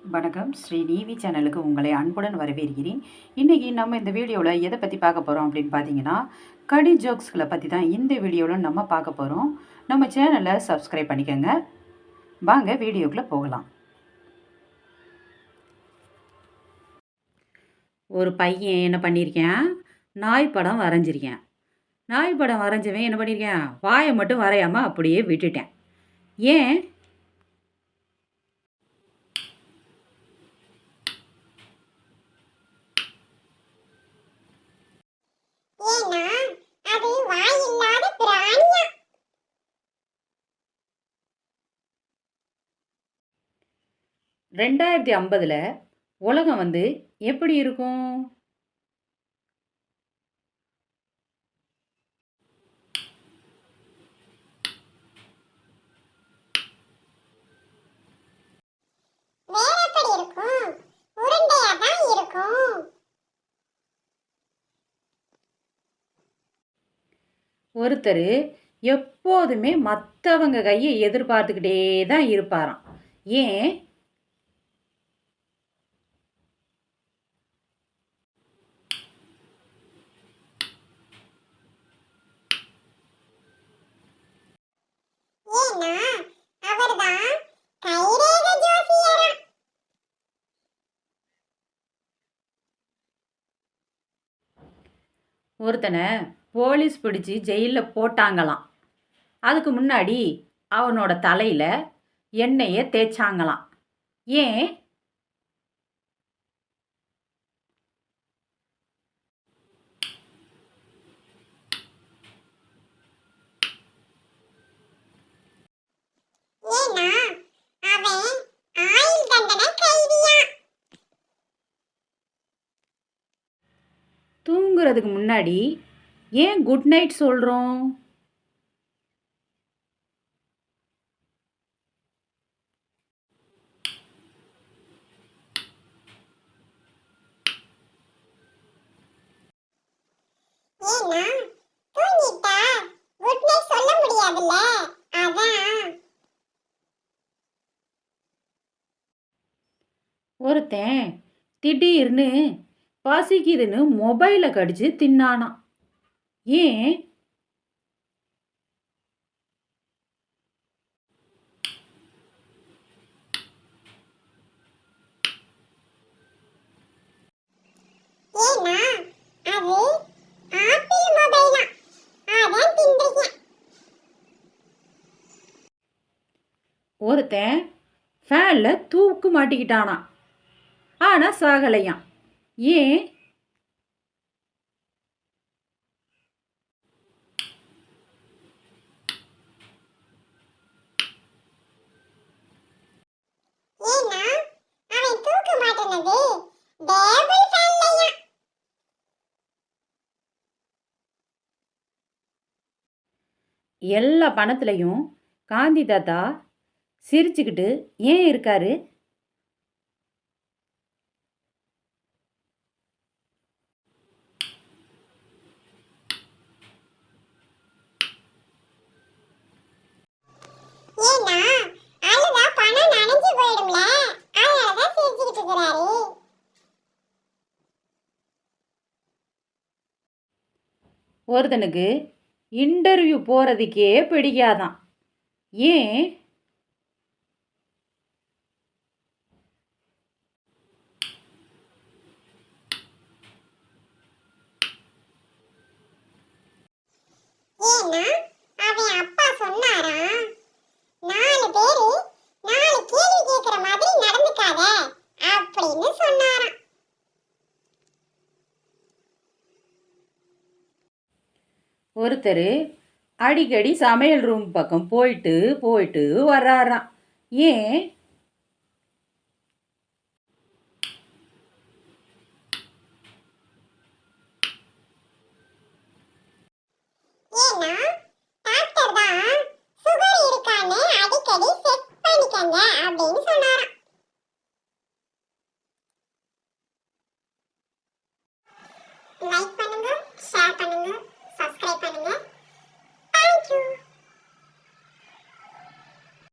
வணக்கம். ஸ்ரீ நீவி சேனலுக்கு உங்களை அன்புடன் வரவேற்கிறேன். இன்றைக்கி நம்ம இந்த வீடியோவில் எதை பற்றி பார்க்க போகிறோம் அப்படின்னு பார்த்தீங்கன்னா, கடி ஜோக்ஸ்களை பற்றி தான் இந்த வீடியோவில் நம்ம பார்க்க போகிறோம். நம்ம சேனலை சப்ஸ்கிரைப் பண்ணிக்கோங்க. வாங்க வீடியோக்குள்ளே போகலாம். ஒரு பையன் என்ன பண்ணியிருக்கேன், நாய் படம் வரைஞ்சிருக்கேன். நாய் படம் வரைஞ்சவன் என்ன பண்ணியிருக்கேன், வாயை மட்டும் வரையாமல் அப்படியே விட்டுட்டேன். ஏன்? ஏன்னா அது வாயில்லாத பிராணியா. 2050 உலகம் எப்படி இருக்கும்? வேற எப்படி இருக்கும்? உருண்டையா தான் இருக்கும். ஒருத்தர் எப்போதுமே மற்றவங்க கையை எதிர்பார்த்துக்கிட்டே தான் இருப்பாராம். ஏன்? ஏன்னா அவர்தான் கைரேக ஜோசியரா. ஒருத்தனை போலீஸ் பிடிச்சி ஜெயிலில் போட்டாங்களாம். அதுக்கு முன்னாடி அவனோட தலையில் எண்ணெயை தேய்ச்சாங்களாம். ஏன்? ஏன்னா அவன் ஆயுள் தண்டனை கைதியா. தூங்குறதுக்கு முன்னாடி ஏன் குட் நைட் சொல்கிறோம்? ஏன்னா தூங்கிட்டா குட் நைட் சொல்ல முடியாதுல்ல, அதான். ஒருத்தன் திடீர்னு பசிக்குதுன்னு மொபைலை கடிச்சு தின்னானாம். ஏன்? ஏன்னா அது ஆப்பிள் மொபைலா, அதான் தின்றிருக்கேன். ஒருத்தன் ஃபேனில் தூக்கு மாட்டிக்கிட்டானாம். ஆனால் சாகலையாம். ஏன்? ஏன்னா அவன் தூக்க மாட்டினது டேபிள் ஃபேன்லயா. எல்லா பணத்துலையும் காந்தி தாத்தா சிரிச்சுக்கிட்டு ஏன் இருக்காரு? ஏன்னா அழுதா பணம் நனைஞ்சு போயிடும்ல, அதனாலதான் சிரிச்சுக்கிட்டு இருக்கிறாரு. ஒருத்தனுக்கு இன்டர்வியூ போகிறதுக்கே பிடிக்காதான். ஏன்? ஏன்னா அவன் அப்பா சொன்னாராம், 4 பேரு 4 கேள்வி கேட்கிற மாதிரி நடந்துக்காத அப்படின்னு சொன்னாராம். ஒருத்தர் அடிக்கடி சமையல் ரூம் பக்கம் போயிட்டு போயிட்டு வர்றாராம். ஏன்? ஏன்னா டாக்டர் தான் சுகர் இருக்கான்னு அடிக்கடி செக் பண்ணிக்கங்க அப்படின்னு சொன்னாராம். லைக் பண்ணுங்க, ஷேர் பண்ணுங்க, சப்ஸ்கிரைப் பண்ணுங்க. தேங்க்யூ.